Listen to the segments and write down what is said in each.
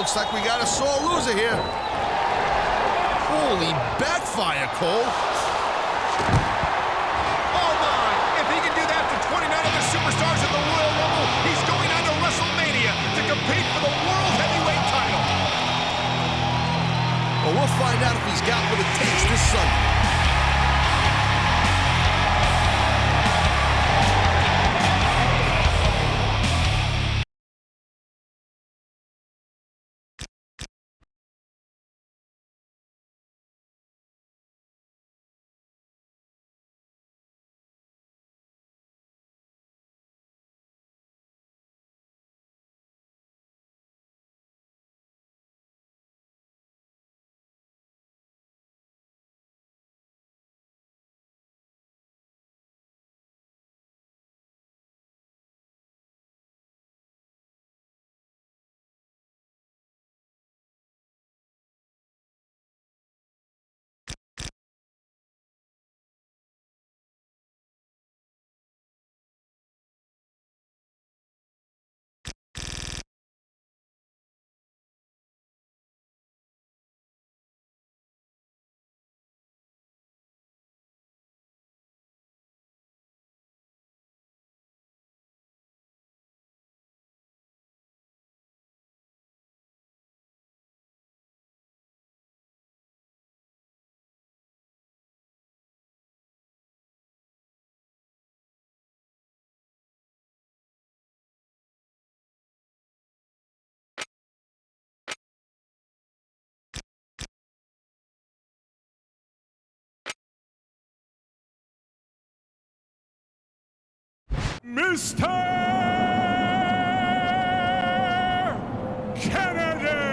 Looks like we got a sore loser here. Holy backfire, Cole. Oh my! If he can do that to 29 other superstars in the Royal Rumble, he's going on to WrestleMania to compete for the World Heavyweight title. Well, we'll find out if he's got what it takes this Sunday. Mr. Kennedy!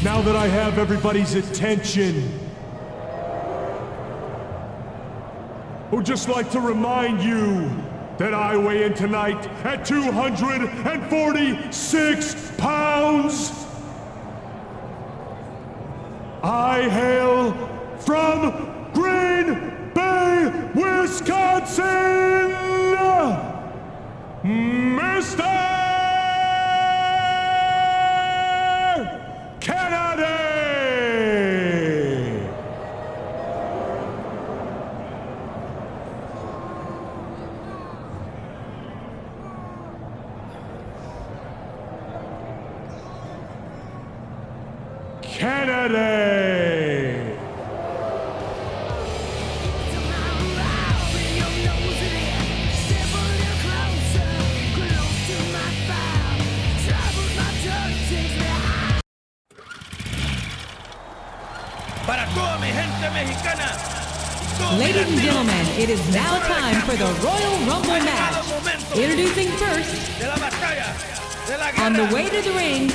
Now that I have everybody's attention, I would just like to remind you that I weigh in tonight at 246 pounds. I hail from Green Bay, Wisconsin, Mr. Kennedy! Ladies and gentlemen, it is now time for the Royal Rumble match. Introducing first, on the way to the ring,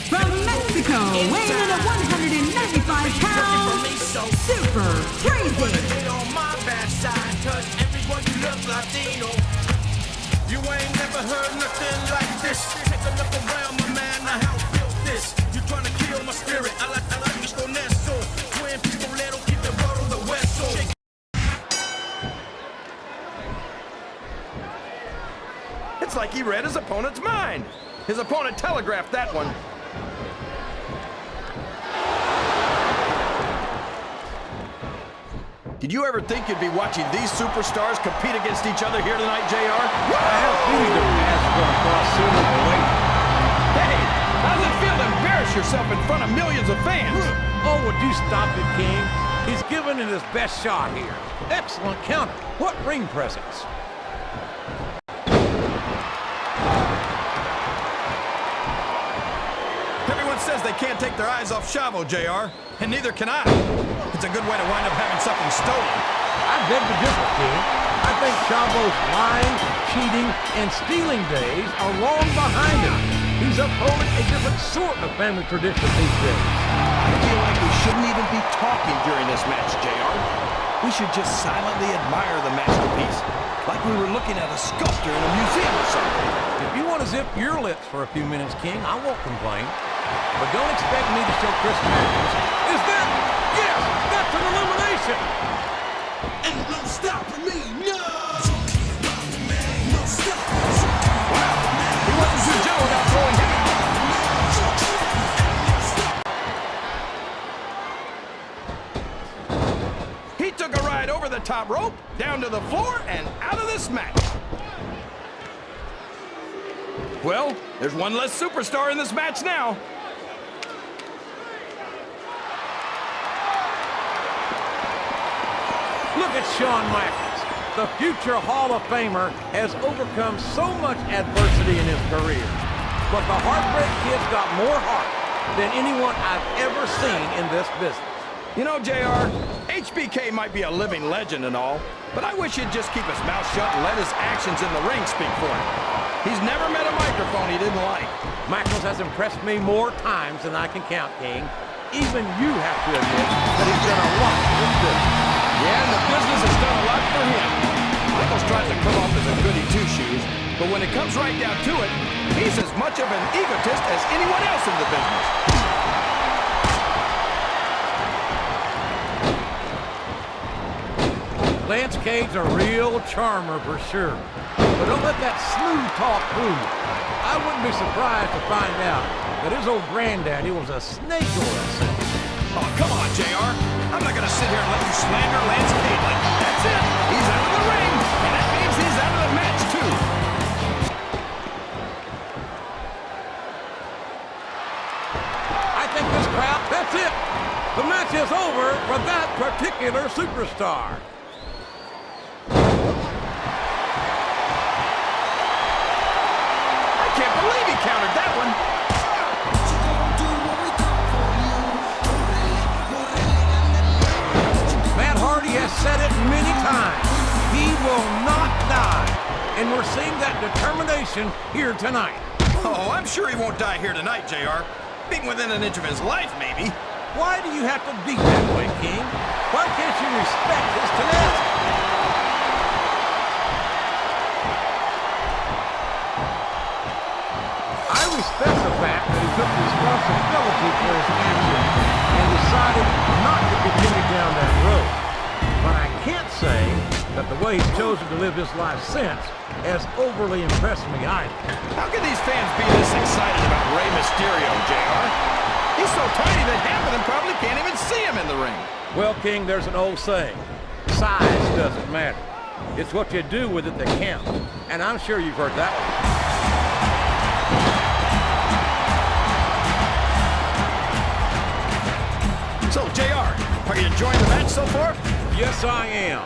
from Mexico, weighing in at 195 pounds, Super Crazy. You ain't never heard nothing like this. Take a look around, my man, I help build this. You trying to kill my spirit, I like this con eso. Twin pistolero, keep the road on the hueso. It's like he read his opponent's mind. His opponent telegraphed that one. Did you ever think you'd be watching these superstars compete against each other here tonight, JR? I have seen the match going across sooner or later. Hey, how does it feel to embarrass yourself in front of millions of fans? Oh, would you stop it, King? He's giving it his best shot here. Excellent counter. What ring presence. they can't take their eyes off Chavo, JR. And neither can I. It's a good way to wind up having something stolen. I beg to differ, King. I think Chavo's lying, cheating, and stealing days are long behind him. He's upholding a different sort of family tradition these days. I feel like we shouldn't even be talking during this match, JR. We should just silently admire the masterpiece, like we were looking at a sculpture in a museum or something. If you want to zip your lips for a few minutes, King, I won't complain. But don't expect me to show Chris Matthews. Is that? Yes, that's an elimination. Ain't no stopping me, no! No stopping. Wow, he wasn't too gentle about throwing him out. He took a ride over the top rope, down to the floor, and out of this match. Well, there's one less superstar in this match now. Look at Shawn Michaels. The future Hall of Famer has overcome so much adversity in his career. But the Heartbreak Kid's got more heart than anyone I've ever seen in this business. You know, JR, HBK might be a living legend and all, but I wish he'd just keep his mouth shut and let his actions in the ring speak for him. He's never met a microphone he didn't like. Michaels has impressed me more times than I can count, King. Even you have to admit that he's done a lot for this business. Yeah, and the business has done a lot for him. Michaels tries to come off as a goody two-shoes, but when it comes right down to it, he's as much of an egotist as anyone else in the business. Lance Cade's a real charmer for sure. But don't let that smooth talk fool you. I wouldn't be surprised to find out that his old granddaddy was a snake oil salesman. Oh, come on, JR. I'm not going to sit here and let you slander Lance Cade like that. That's it. He's out of the ring, and that means he's out of the match, too. I think this crowd, that's it. The match is over for that particular superstar. I can't believe he countered that one. Matt Hardy has said it many times. He will not die. And we're seeing that determination here tonight. Oh, I'm sure he won't die here tonight, JR. Being within an inch of his life, maybe. Why do you have to be that way, King? Why can't you respect his tenacity? I respect the fact that he took responsibility for his actions and decided not to continue down that road. But I can't say that the way he's chosen to live his life since has overly impressed me either. How can these fans be this excited about Rey Mysterio, JR? He's so tiny that half of them probably can't even see him in the ring. Well, King, there's an old saying. Size doesn't matter. It's what you do with it that counts. And I'm sure you've heard that one. So, JR, are you enjoying the match so far? Yes, I am.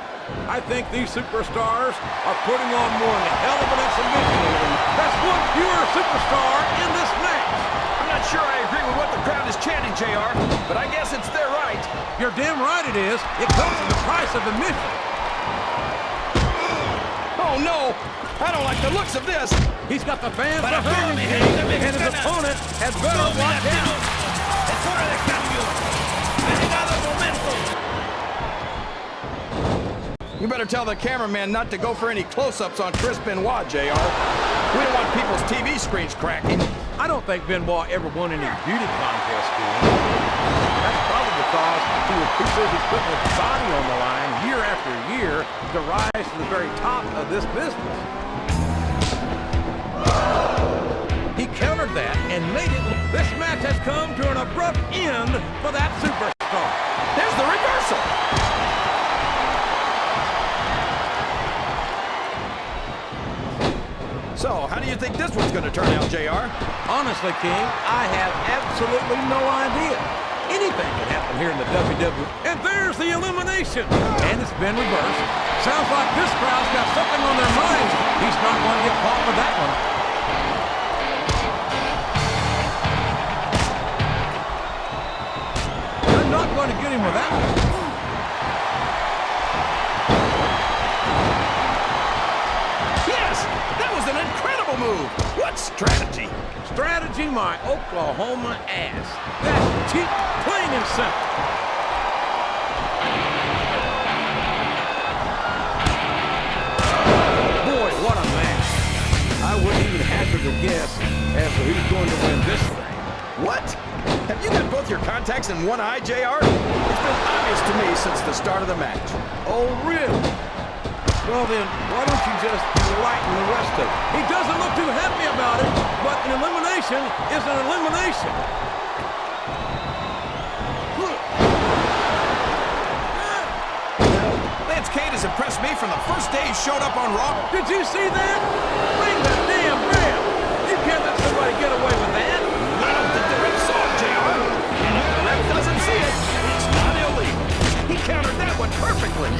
I think these superstars are putting on more than a hell of an exhibition. That's one fewer superstar in this match. I'm not sure I agree with what the crowd is chanting, JR, but I guess it's their right. You're damn right it is. It comes at the price of admission. Oh, no. I don't like the looks of this. He's got the fans behind him, and his opponent had better watch out. You better tell the cameraman not to go for any close-ups on Chris Benoit, JR. We don't want people's TV screens cracking. I don't think Benoit ever won any beauty contest, King. That's probably because he was too busy putting his body on the line year after year to rise to the very top of this business. He countered that and made it. This match has come to an abrupt end for that superstar. There's the reversal. So, how do you think this one's going to turn out, JR? Honestly, King, I have absolutely no idea. Anything can happen here in the WWE. And there's the elimination. And it's been reversed. Sounds like this crowd's got something on their minds. He's not going to get caught with that one. going to get him with that one. An incredible move. What strategy? Strategy, my Oklahoma ass. That's cheap, plain and simple. Boy, what a match. I wouldn't even hazard a guess as to who's going to win this thing. What? Have you got both your contacts in one eye, JR? It's been obvious to me since the start of the match. Oh, really? Well then, why don't you just enlighten the rest of it? He doesn't look too happy about it, but an elimination is an elimination. Lance Cade has impressed me from the first day he showed up on Raw. Did you see that? Ring the damn bell. You can't let somebody get away with that. I don't think the ref saw it, JR. And if the ref doesn't see it, it's not illegal. He countered that one perfectly.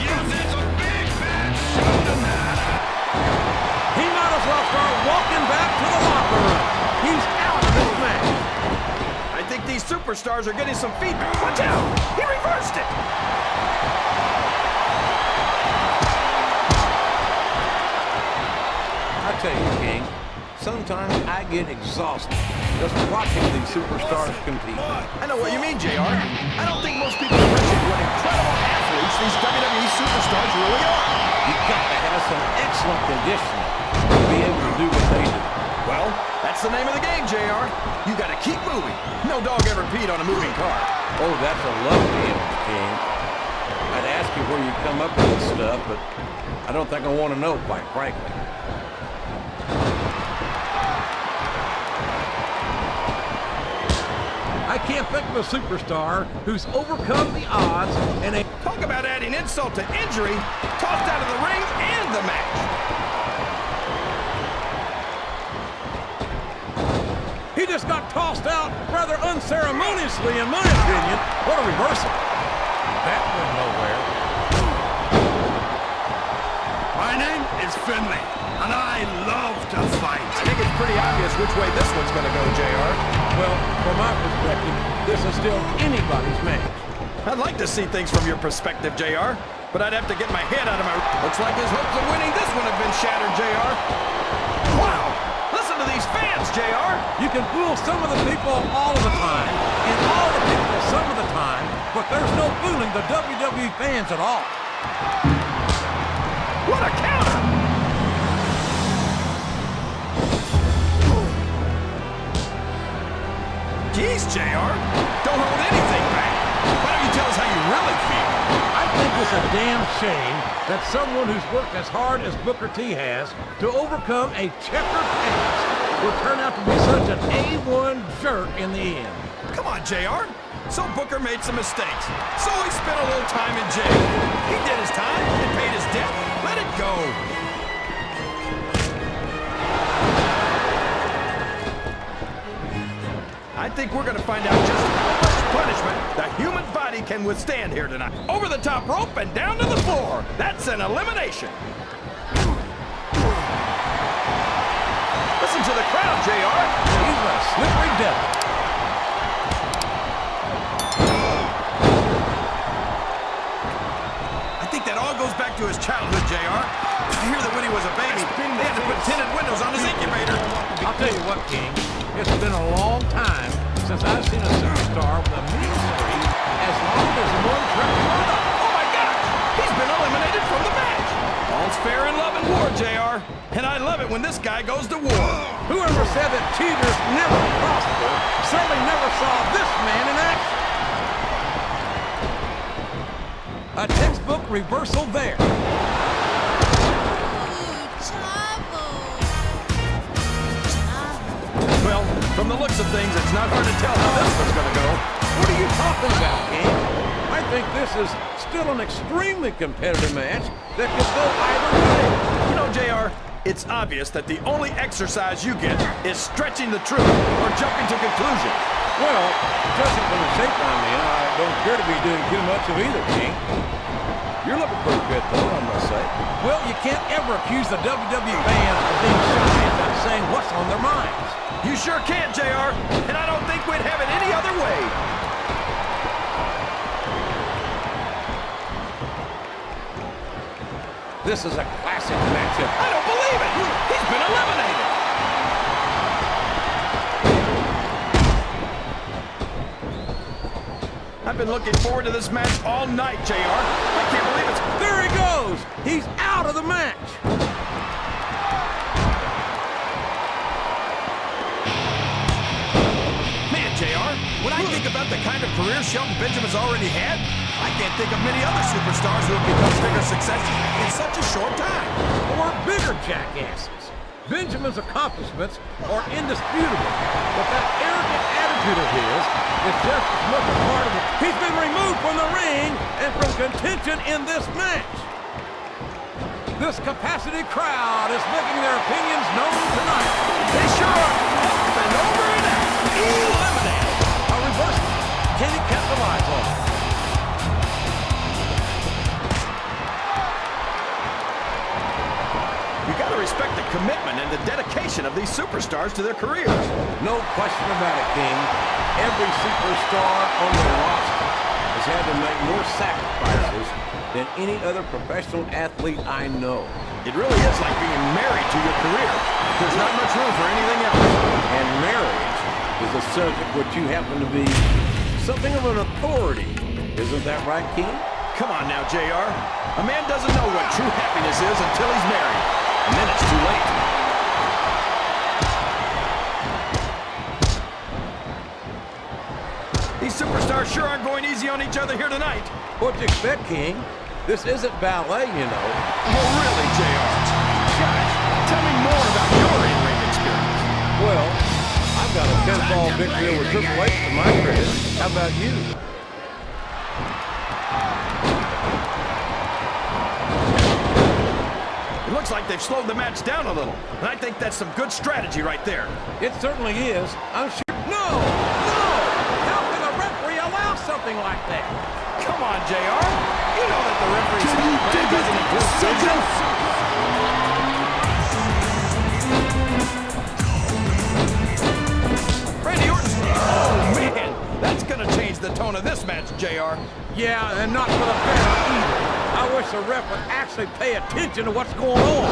He might as well start walking back to the locker room. He's out of this match. I think these superstars are getting some feedback. Watch out! He reversed it! I tell you, King, sometimes I get exhausted just watching these superstars compete. I know what you mean, JR. I don't think most people appreciate what incredible athletes these WWE superstars really are. You've got to have some excellent conditioning to be able to do what they do. Well, that's the name of the game, JR. You gotta keep moving. No dog ever peed on a moving car. Oh, that's a lovely image, King. I'd ask you where you come up with this stuff, but I don't think I want to know, quite frankly. I can't think of a superstar who's overcome the odds and a... Talk about adding insult to injury, tossed out of the ring and the match. He just got tossed out rather unceremoniously, in my opinion. What a reversal. That went nowhere. My name is Finley, and I love to fight. I think it's pretty obvious which way this one's gonna go, JR. Well, from my perspective, this is still anybody's match. I'd like to see things from your perspective, JR, but I'd have to get my head out of my... Looks like his hopes of winning this one have been shattered, JR. Wow! Listen to these fans, JR! You can fool some of the people all of the time, and all the people some of the time, but there's no fooling the WWE fans at all. What a counter! Jeez, JR, don't hold anything back. Why don't you tell us how you really feel? I think it's a damn shame that someone who's worked as hard as Booker T has to overcome a checkered past will turn out to be such an A1 jerk in the end. Come on, JR. So Booker made some mistakes. So he spent a little time in jail. He did his time and paid his debt. Let it go. I think we're going to find out just how much punishment the human body can withstand here tonight. Over the top rope and down to the floor. That's an elimination. Listen to the crowd, JR. He's a slippery devil. I think that all goes back to his childhood, JR. I hear that when he was a baby, they had to put tinted windows on his incubator. I'll tell you what, King. It's been a long time since I've seen a superstar with a mean streak as long as one trip run-up. Oh my gosh! He's been eliminated from the match. All's fair in love and war, JR. And I love it when this guy goes to war. Whoever said that cheaters never prosper certainly never saw this man in action. A textbook reversal there. Well, from the looks of things, it's not hard to tell how this one's going to go. What are you talking about, King? I think this is still an extremely competitive match that could go either way. You know, JR, it's obvious that the only exercise you get is stretching the truth or jumping to conclusions. Well, judging from the shape I'm in, I don't appear to be doing too much of either, King. You're looking pretty good, though, I must say. Well, you can't ever accuse the WWE fans of being shy about saying what's on their minds. You sure can't, JR, and I don't think we'd have it any other way. This is a classic matchup. I don't believe it! He's been eliminated! I've been looking forward to this match all night, JR. I can't believe it's... There he goes! He's out of the match! Man, JR, when I think about the kind of career Shelton Benjamin's already had, I can't think of many other superstars who have become bigger successes in such a short time. Or bigger jackasses. Benjamin's accomplishments are indisputable, but that arrogant attitude of his is just as much a part of it. He's been removed from the ring and from contention in this match. This capacity crowd is making their opinions known tonight. They sure are up and over and out. Eliminated. A reversal. Can he capitalize on it? You gotta respect the commitment and the dedication of these superstars to their careers. No question about it, King. Every superstar on the roster has had to make more sacrifices than any other professional athlete I know. It really is like being married to your career. There's not much room for anything else. And marriage is a subject which you happen to be something of an authority. Isn't that right, King? Come on now, JR. A man doesn't know what true happiness is until he's married. And then it's too late. These superstars sure aren't going easy on each other here tonight. What'd you expect, King? This isn't ballet, you know. Oh, really, JR? Gosh, tell me more about your in-ring experience. Well, I've got a pinfall victory over Triple H to my credit. How about you? It looks like they've slowed the match down a little. And I think that's some good strategy right there. It certainly is. I'm sure. No! No! How can a referee allow something like that? Come on, JR. You know that the referee's plan doesn't include decisions. Randy Orton. Oh, man. That's going to change the tone of this match, JR. Yeah, and not for the better either. I wish the ref would actually pay attention to what's going on.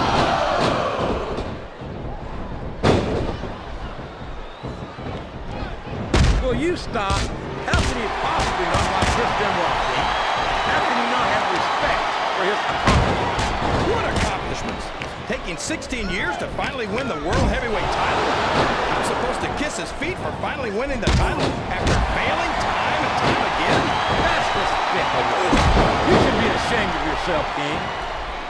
Will you stop? How can he possibly not like Chris Benoit? How can he not have respect for his accomplishments? What accomplishments? Taking 16 years to finally win the World Heavyweight title? I'm supposed to kiss his feet for finally winning the title after failing time and time again? That's despicable. You should be ashamed of yourself, King.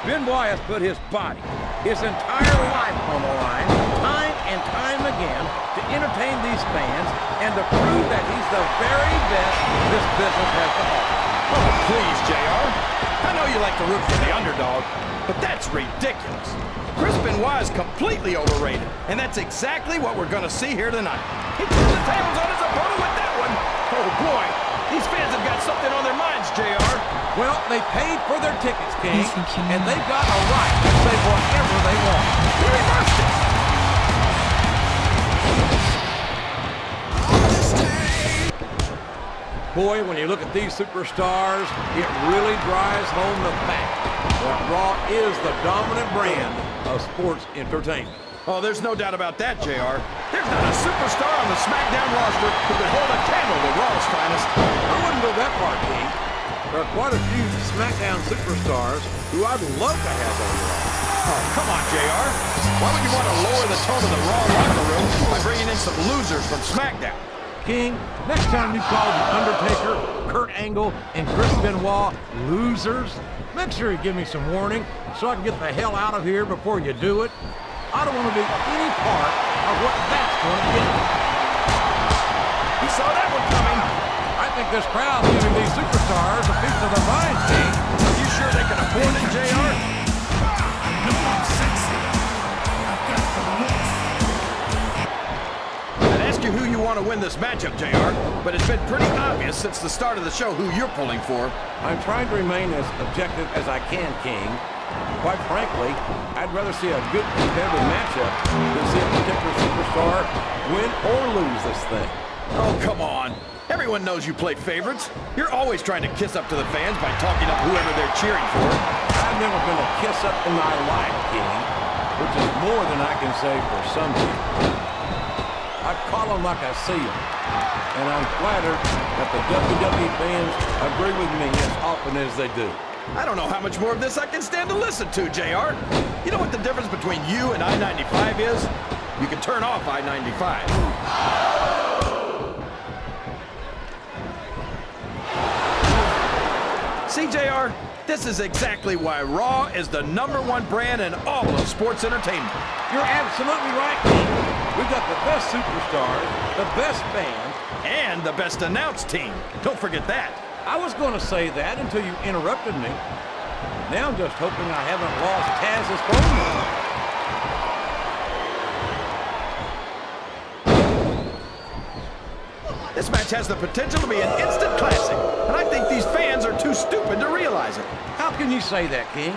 Benoit has put his body, his entire life on the line, time and time again, to entertain these fans and to prove that he's the very best this business has to offer. Oh, please, JR. I know you like to root for the underdog, but that's ridiculous. Chris Benoit is completely overrated, and that's exactly what we're going to see here tonight. He turned the tables on his opponent with that one. Oh, boy. These fans have got something on their minds, JR. Well, they paid for their tickets, King, and they've got a right to say whatever they want. He reversed it. Boy, when you look at these superstars, it really drives home the fact that Raw is the dominant brand of sports entertainment. Oh, there's no doubt about that, JR. There's not a superstar on the Smackdown roster who could hold a candle to Raw's finest. I wouldn't go that far, King. There are quite a few Smackdown superstars who I'd love to have on the roster. Oh, come on, JR. Why would you want to lower the tone of the Raw locker room by bringing in some losers from Smackdown? King, next time you call The Undertaker, Kurt Angle, and Chris Benoit losers, make sure you give me some warning so I can get the hell out of here before you do it. I don't want to be any part of what that's going to get. He saw that one coming. I think this crowd's giving these superstars a piece of the minds, King. Are you sure they can afford it, JR? I'd ask you who you want to win this matchup, JR, but it's been pretty obvious since the start of the show who you're pulling for. I'm trying to remain as objective as I can, King. Quite frankly, I'd rather see a good competitive matchup than see a particular superstar win or lose this thing. Oh, come on. Everyone knows you play favorites. You're always trying to kiss up to the fans by talking up whoever they're cheering for. I never been a kiss up in my life, King, which is more than I can say for some people. I call them like I see them, and I'm flattered that the WWE fans agree with me as often as they do. I don't know how much more of this I can stand to listen to, JR. You know what the difference between you and I-95 is? You can turn off I-95. See, JR? This is exactly why Raw is the #1 brand in all of sports entertainment. You're absolutely right, King. We've got the best superstars, the best band, And the best announced team. Don't forget that. I was going to say that until you interrupted me. Now I'm just hoping I haven't lost Taz's phone number. This match has the potential to be an instant classic, and I think these fans are too stupid to realize it. How can you say that, King?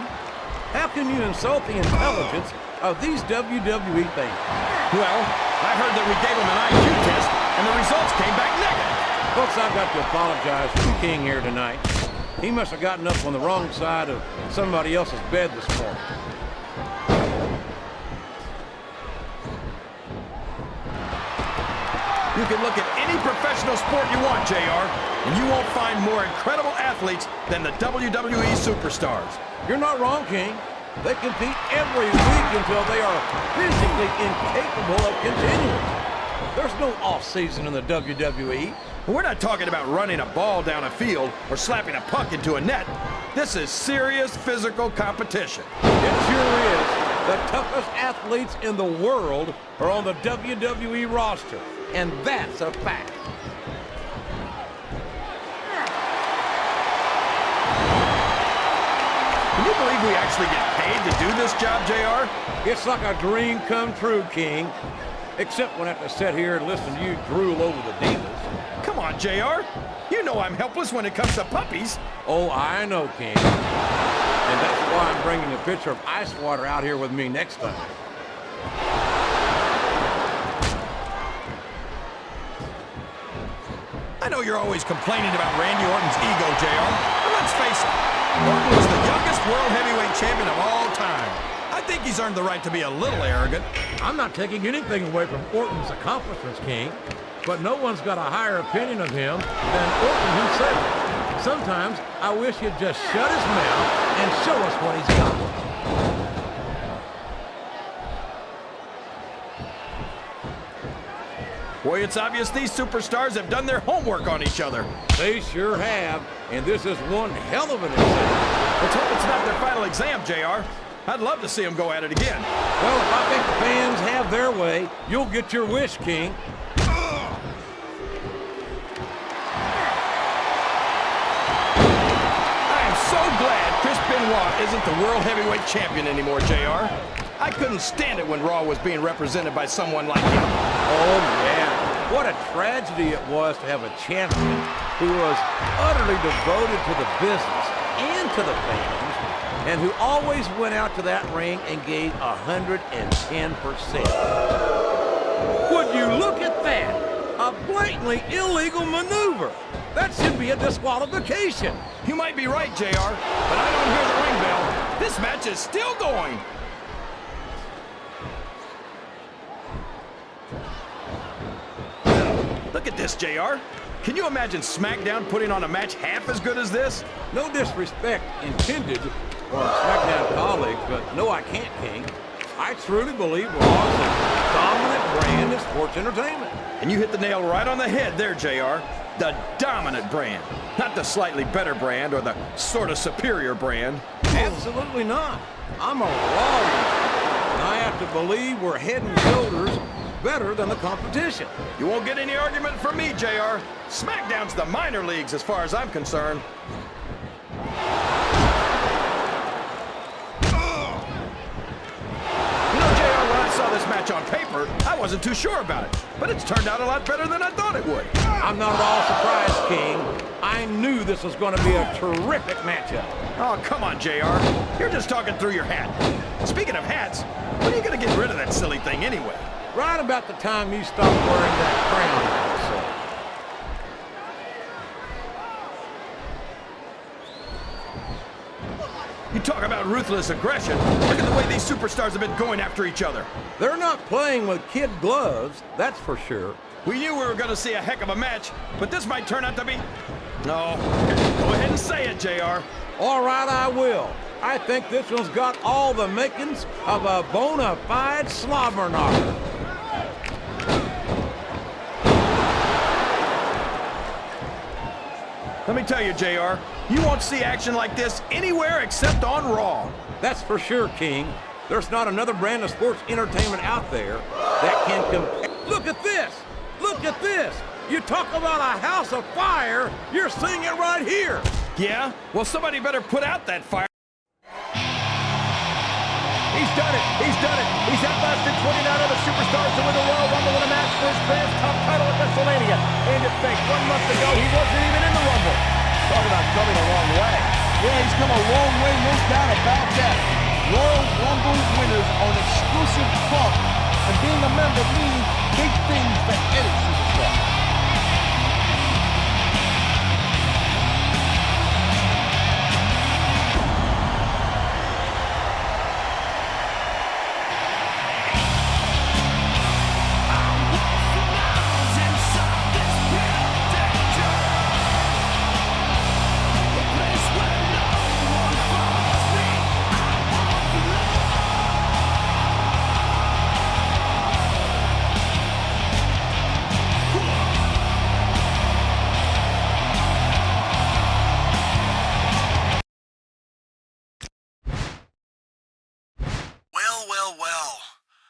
How can you insult the intelligence of these WWE fans? Well, I heard that we gave them an IQ test, and the results came back negative. Folks, I've got to apologize to the King here tonight. He must have gotten up on the wrong side of somebody else's bed this morning. You can look at any professional sport you want, JR, and you won't find more incredible athletes than the WWE superstars. You're not wrong, King. They compete every week until they are physically incapable of continuing. There's no off-season in the WWE. We're not talking about running a ball down a field or slapping a puck into a net. This is serious physical competition. It sure is. The toughest athletes in the world are on the WWE roster, and that's a fact. Can you believe we actually get paid to do this job, JR? It's like a dream come true, King. Except when I have to sit here and listen to you drool over the divas. Come on, JR. You know I'm helpless when it comes to puppies. Oh, I know, King. And that's why I'm bringing a pitcher of ice water out here with me next time. I know you're always complaining about Randy Orton's ego, JR, but let's face it, Orton was the youngest world heavyweight champion of all time. I think he's earned the right to be a little arrogant. I'm not taking anything away from Orton's accomplishments, King, but no one's got a higher opinion of him than Orton himself. Sometimes I wish he'd just shut his mouth and show us what he's got. Boy, it's obvious these superstars have done their homework on each other. They sure have, and this is one hell of an exam. Let's hope it's not their final exam, JR. I'd love to see them go at it again. Well, if I think the fans have their way, you'll get your wish, King. I am so glad Chris Benoit isn't the World Heavyweight Champion anymore, JR. I couldn't stand it when Raw was being represented by someone like him. Oh, yeah. What a tragedy it was to have a champion who was utterly devoted to the business and to the fans, and who always went out to that ring and gave 110%. Would you look at that? A blatantly illegal maneuver. That should be a disqualification. You might be right, JR, but I don't hear the ring bell. This match is still going. Look at this, JR. Can you imagine SmackDown putting on a match half as good as this? No disrespect intended for our SmackDown colleagues, but no, I can't, King. I truly believe Raw is a dominant brand in sports entertainment. And you hit the nail right on the head there, JR. The dominant brand. Not the slightly better brand or the sort of superior brand. Absolutely not. I'm a Raw man, and I have to believe we're head and shoulders better than the competition. You won't get any argument from me, JR. SmackDown's the minor leagues as far as I'm concerned. You know, JR, when I saw this match on paper, I wasn't too sure about it. But it's turned out a lot better than I thought it would. I'm not at all surprised, King. I knew this was going to be a terrific matchup. Oh, come on, JR. You're just talking through your hat. Speaking of hats, when are you going to get rid of that silly thing anyway? Right about the time you stop wearing that crown, I would say. You Talk about ruthless aggression. Look at the way these superstars have been going after each other. They're not playing with kid gloves, that's for sure. We knew we were going to see a heck of a match, but this might turn out to be... No. Go ahead and say it, JR. All right, I will. I think this one's got all the makings of a bona fide slobber knocker. Let me tell you, JR, you won't see action like this anywhere except on Raw. That's for sure, King. There's not another brand of sports entertainment out there that can compare. Look at this! Look at this! You talk about a house of fire, you're seeing it right here! Yeah? Well, somebody better put out that fire. He's done it. He's done it. He's outlasted 29 other superstars to win the Royal Rumble in a match for his fans' top title at WrestleMania. And to think, 1 month ago, he wasn't even in the Rumble. Talk about coming a long way. Yeah, he's come a long way, no doubt about that. Royal Rumble winners are an exclusive club, and being a member means big things for any superstar. Well.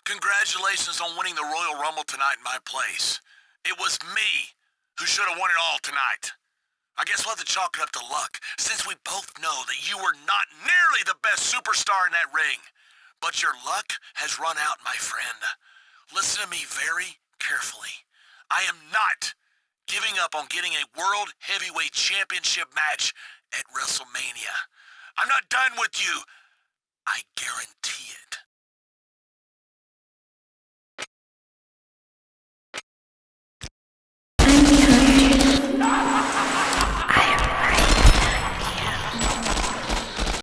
Congratulations on winning the Royal Rumble tonight in my place. It was me who should have won it all tonight. I guess we'll have to chalk it up to luck, since we both know that you were not nearly the best superstar in that ring. But your luck has run out, my friend. Listen to me very carefully. I am not giving up on getting a World Heavyweight Championship match at WrestleMania. I'm not done with you. I guarantee it.